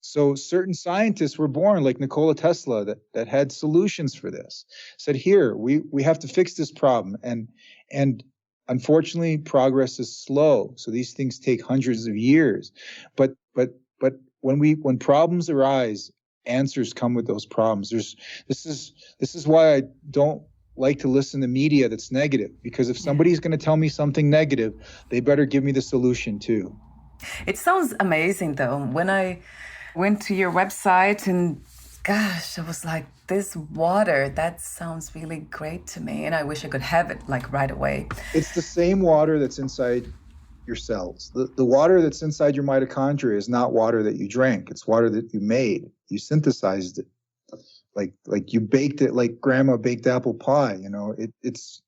So certain scientists were born, like Nikola Tesla, that had solutions for this. Said, here, we have to fix this problem. And unfortunately, progress is slow. So these things take hundreds of years. But when problems arise, answers come with those problems. This is why I don't like to listen to media that's negative, because if somebody's going to tell me something negative, they better give me the solution too. It sounds amazing, though. When I went to your website, and gosh, I was like, this water, that sounds really great to me, and I wish I could have it like right away. It's the same water that's inside your cells. The water that's inside your mitochondria is not water that you drank. It's water that you made. You synthesized it. Like you baked it, like grandma baked apple pie.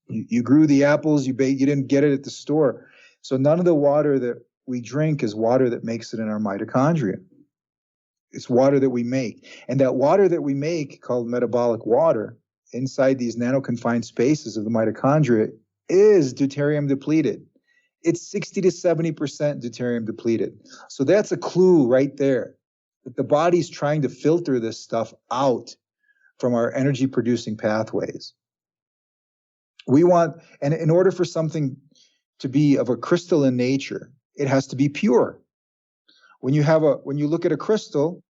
You grew the apples, you didn't get it at the store. So none of the water that we drink is water that makes it in our mitochondria. It's water that we make. And that water that we make, called metabolic water, inside these nano-confined spaces of the mitochondria, is deuterium depleted. It's 60 to 70% deuterium depleted. So that's a clue right there, that the body's trying to filter this stuff out from our energy producing pathways. And in order for something to be of a crystalline nature, it has to be pure. When you look at a crystal,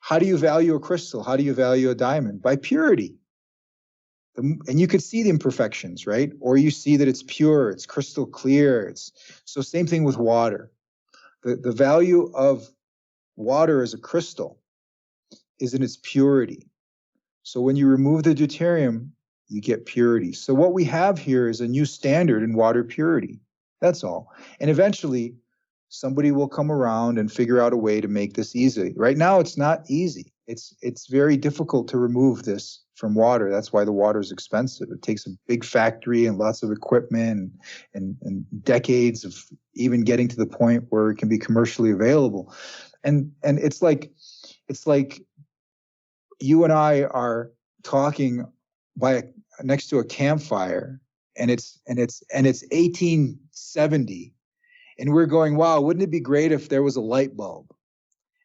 how do you value a crystal? How do you value a diamond? By purity. And you could see the imperfections, right? Or you see that it's pure, it's crystal clear. So same thing with water. The value of water as a crystal is in its purity. So when you remove the deuterium, you get purity. So what we have here is a new standard in water purity. That's all. And eventually, somebody will come around and figure out a way to make this easy. Right now, it's not easy. it's very difficult to remove this from water. That's why the water is expensive. It takes a big factory and lots of equipment and decades of even getting to the point where it can be commercially available. And it's like you and I are talking next to a campfire, and it's 1870, and we're going, wow, wouldn't it be great if there was a light bulb?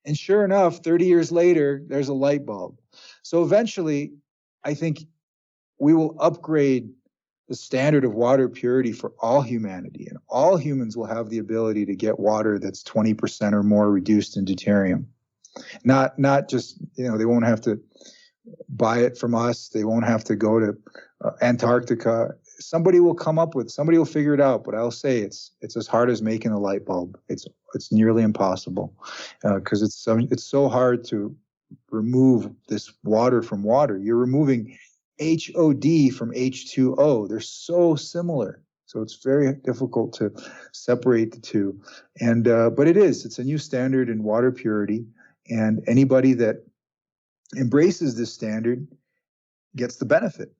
And sure enough, 30 years later, there's a light bulb. So eventually, I think we will upgrade the standard of water purity for all humanity, and all humans will have the ability to get water that's 20% or more reduced in deuterium. Not just, they won't have to buy it from us. They won't have to go to Antarctica. Somebody will figure it out. But I'll say it's as hard as making a light bulb. It's nearly impossible, because it's so hard to remove this water from water. You're removing HOD from H2O. They're so similar. So it's very difficult to separate the two. And but it's a new standard in water purity. And anybody that embraces this standard gets the benefit.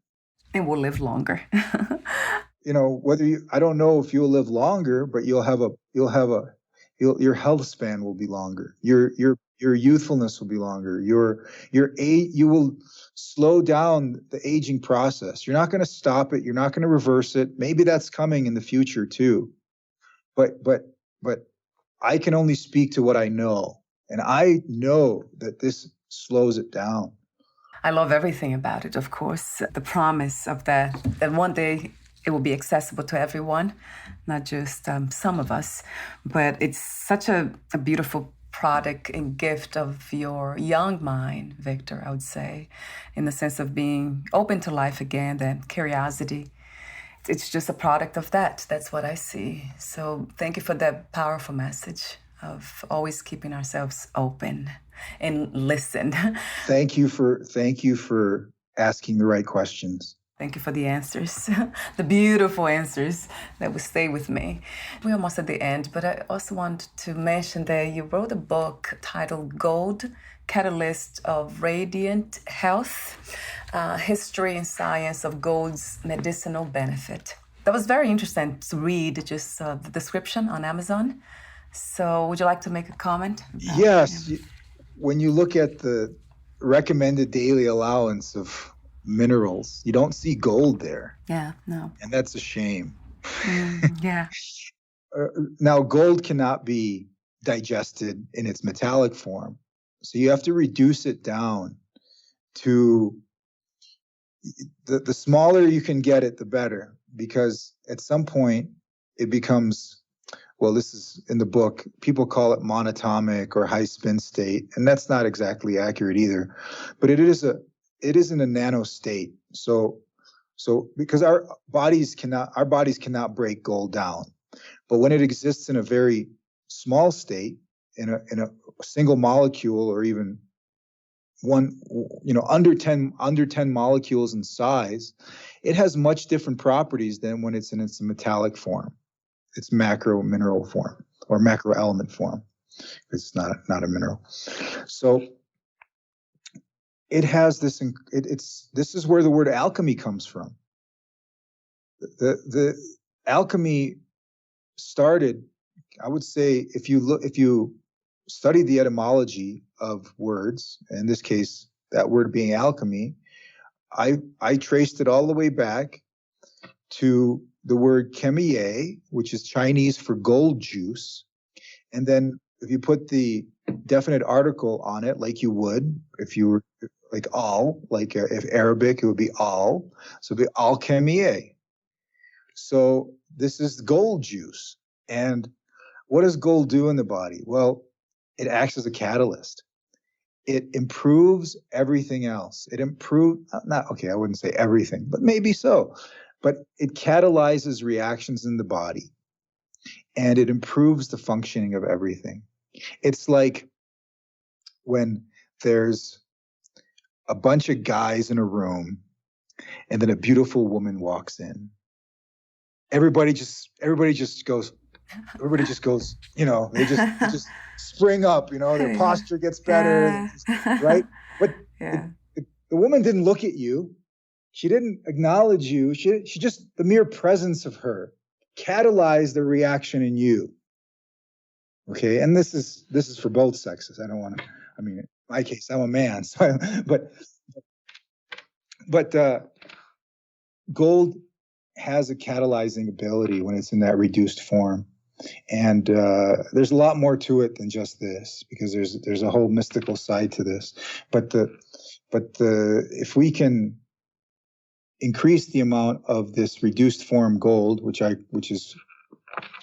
And will live longer. I don't know if you'll live longer, but your health span will be longer. Your youthfulness will be longer. You will slow down the aging process. You're not going to stop it. You're not going to reverse it. Maybe that's coming in the future too. But I can only speak to what I know. And I know that this slows it down. I love everything about it, of course. The promise of that one day it will be accessible to everyone, not just some of us. But it's such a beautiful product and gift of your young mind, Victor, I would say, in the sense of being open to life again, that curiosity. It's just a product of that. That's what I see. So thank you for that powerful message of always keeping ourselves open and listen. Thank you for asking the right questions. Thank you for the answers, the beautiful answers that will stay with me. We're almost at the end, but I also want to mention that you wrote a book titled Gold, Catalyst of Radiant Health, History and Science of Gold's Medicinal Benefit. That was very interesting to read, just the description on Amazon. So would you like to make a comment? Yes. When you look at the recommended daily allowance of minerals, you don't see gold there. Yeah, no. And that's a shame. Yeah. Now, gold cannot be digested in its metallic form. So you have to reduce it down to the smaller you can get it, the better. Because at some point it becomes, well, this is in the book, people call it monatomic or high spin state, and that's not exactly accurate either. But it is in a nano state. So because our bodies cannot break gold down. But when it exists in a very small state, in a single molecule, or even one, under 10 molecules in size, it has much different properties than when it's in its metallic form. It's macro mineral form or macro element form. It's not a mineral. So it has this. This is where the word alchemy comes from. The alchemy started. I would say if you study the etymology of words, in this case that word being alchemy, I traced it all the way back to the word chemie, which is Chinese for gold juice. And then if you put the definite article on it, like you would if you were like if Arabic, it would be al. So it'd be alchemie. So this is gold juice. And what does gold do in the body? Well, it acts as a catalyst. It improves everything else. I wouldn't say everything, but maybe so. But it catalyzes reactions in the body, and it improves the functioning of everything. It's like when there's a bunch of guys in a room, and then a beautiful woman walks in. Everybody just goes, they just spring up, their posture gets better, right? Yeah. The woman didn't look at you. She didn't acknowledge you. She just, the mere presence of her catalyzed the reaction in you. Okay, and this is for both sexes. I don't want to. I mean, in my case, I'm a man, so but gold has a catalyzing ability when it's in that reduced form, and there's a lot more to it than just this, because there's a whole mystical side to this. But if we can increase the amount of this reduced form gold, which is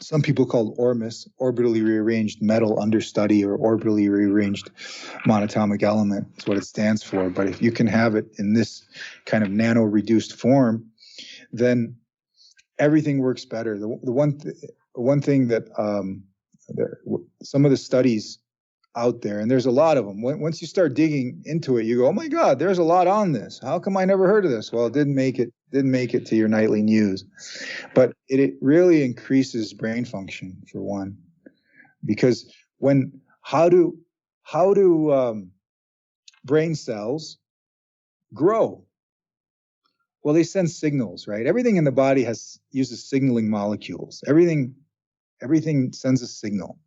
some people call ORMUS, orbitally rearranged metal understudy, or orbitally rearranged monatomic element, is what it stands for. But if you can have it in this kind of nano reduced form, then everything works better. The one thing that some of the studies out there, and there's a lot of them, once you start digging into it, you go, oh my God, there's a lot on this. How come I never heard of this? Well, it didn't make it to your nightly news. But it really increases brain function, for one, because how do brain cells grow? Well, they send signals, right? Everything in the body uses signaling molecules. Everything sends a signal.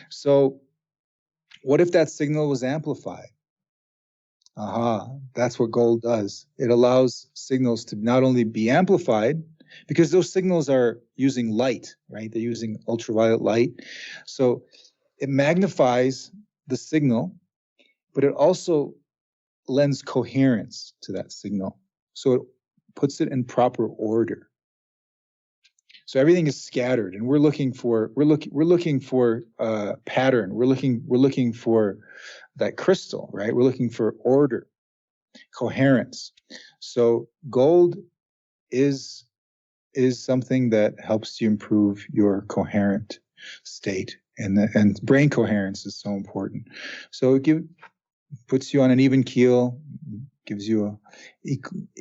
So what if that signal was amplified? That's what gold does. It allows signals to not only be amplified, because those signals are using light, right? They're using ultraviolet light. So it magnifies the signal, but it also lends coherence to that signal. So it puts it in proper order. So everything is scattered, and we're looking for pattern. We're looking for that crystal, right? We're looking for order, coherence. So gold is something that helps you improve your coherent state, and brain coherence is so important. So it puts you on an even keel, gives you a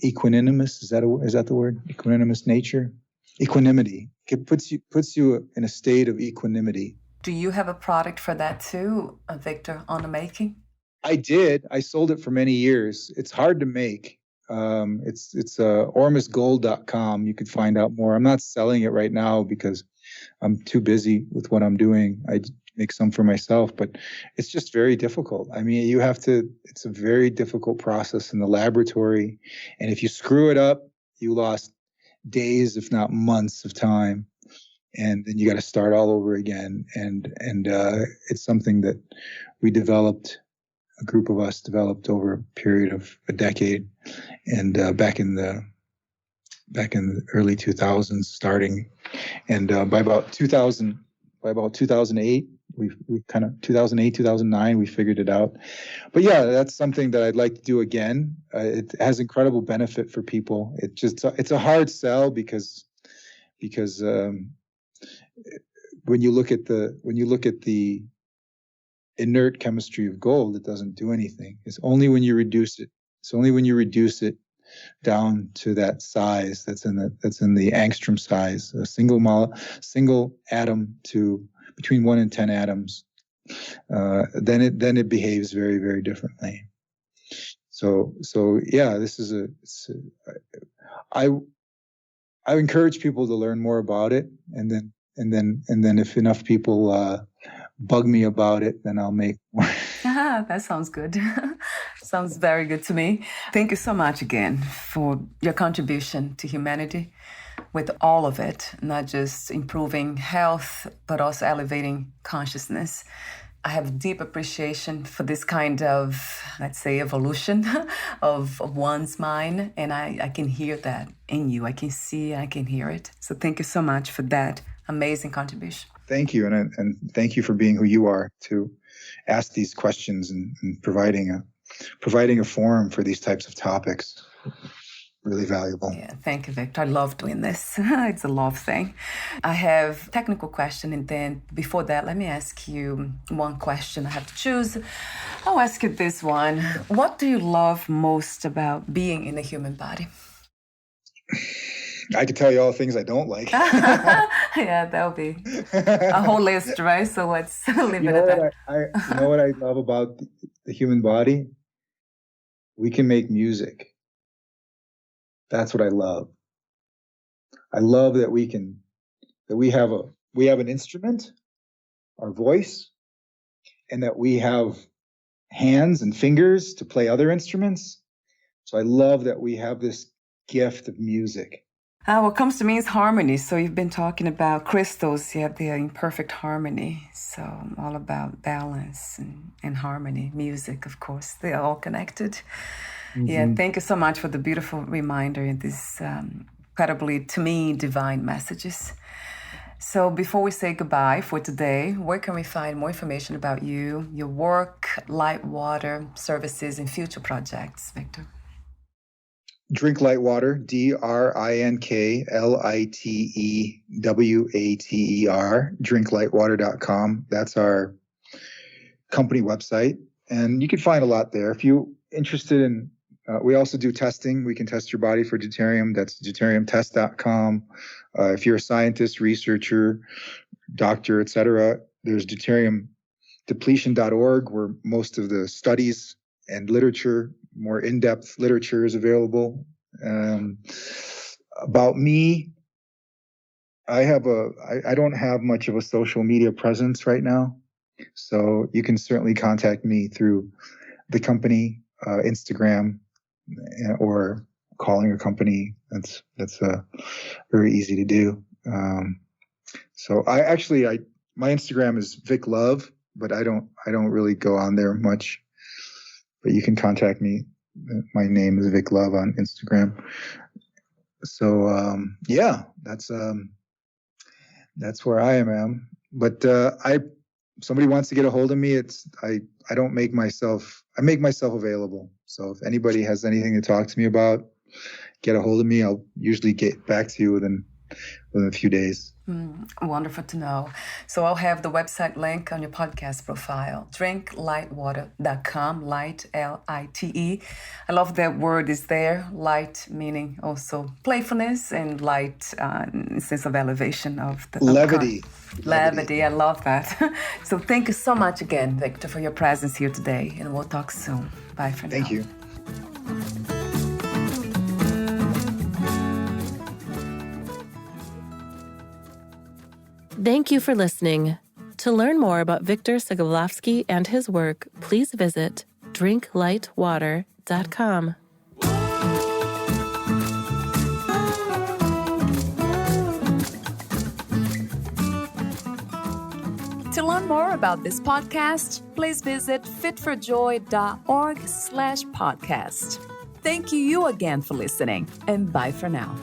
equanimous. Is that the word? Equanimous nature. Equanimity. It puts you in a state of equanimity. Do you have a product for that too, Victor, on the making? I did. I sold it for many years. It's hard to make. It's ormusgold.com. You could find out more. I'm not selling it right now because I'm too busy with what I'm doing. I make some for myself, but it's just very difficult. I mean, it's a very difficult process in the laboratory. And if you screw it up, you lost days, if not months of time. And then you got to start all over again. And it's something that a group of us developed over a period of a decade. And back in the early 2000s starting. And by about 2008, we kind of 2008, 2009, we figured it out. But yeah, that's something that I'd like to do again. It has incredible benefit for people. It's a hard sell because when you look at the inert chemistry of gold, it doesn't do anything. It's only when you reduce it down to that size that's in the angstrom size, a single atom to between 1 and 10 atoms, then it behaves very, very differently. So yeah, I encourage people to learn more about it, and then if enough people bug me about it, then I'll make more. That sounds good. Sounds very good to me. Thank you so much again for your contribution to humanity with all of it, not just improving health, but also elevating consciousness. I have deep appreciation for this kind of, let's say, evolution of one's mind. And I can hear that in you. I can see, I can hear it. So thank you so much for that amazing contribution. Thank you. And thank you for being who you are to ask these questions and providing a forum for these types of topics. Really valuable. Yeah, thank you, Victor. I love doing this. It's a love thing. I have a technical question, and then before that, let me ask you one question. I have to choose. I'll ask you this one. What do you love most about being in the human body? I could tell you all the things I don't like. Yeah, that'll be a whole list, right? So let's leave it at that. You know what I love about the human body? we can make music. That's what I love. I love that we have an instrument, our voice, and that we have hands and fingers to play other instruments. So I love that we have this gift of music. What comes to me is harmony. So you've been talking about crystals, yet they're in perfect harmony. So all about balance and harmony. Music, of course, they're all connected. Mm-hmm. Yeah, thank you so much for the beautiful reminder and these incredibly, to me, divine messages. So before we say goodbye for today, where can we find more information about you, your work, Litewater services, and future projects, Victor? Drink Litewater, DRINKLITEWATER, drinklitewater.com. That's our company website. And you can find a lot there. If you're interested in, we also do testing. We can test your body for deuterium. That's deuteriumtest.com. If you're a scientist, researcher, doctor, etc., there's deuterium-depletion.org, where most of the studies and literature, more in-depth literature, is available. About me, I don't have much of a social media presence right now, so you can certainly contact me through the company Instagram, or calling a company. That's very easy to do. So my Instagram is Vic Love, but I don't really go on there much. But you can contact me. My name is Vic Love on Instagram. So that's where I am. But somebody wants to get a hold of me, I make myself available. So if anybody has anything to talk to me about, get a hold of me. I'll usually get back to you within a few days. Wonderful to know. So I'll have the website link on your podcast profile, drinklitewater.com, light, L-I-T-E. I love that word is there, light meaning also playfulness, and light sense of elevation of the levity. Levity, I love that. So thank you so much again, Victor, for your presence here today, and we'll talk soon. Bye for now. Thank you. Thank you for listening. To learn more about Victor Sagalovsky and his work, please visit drinklitewater.com. To learn more about this podcast, please visit fitforjoy.org/podcast. Thank you again for listening, and bye for now.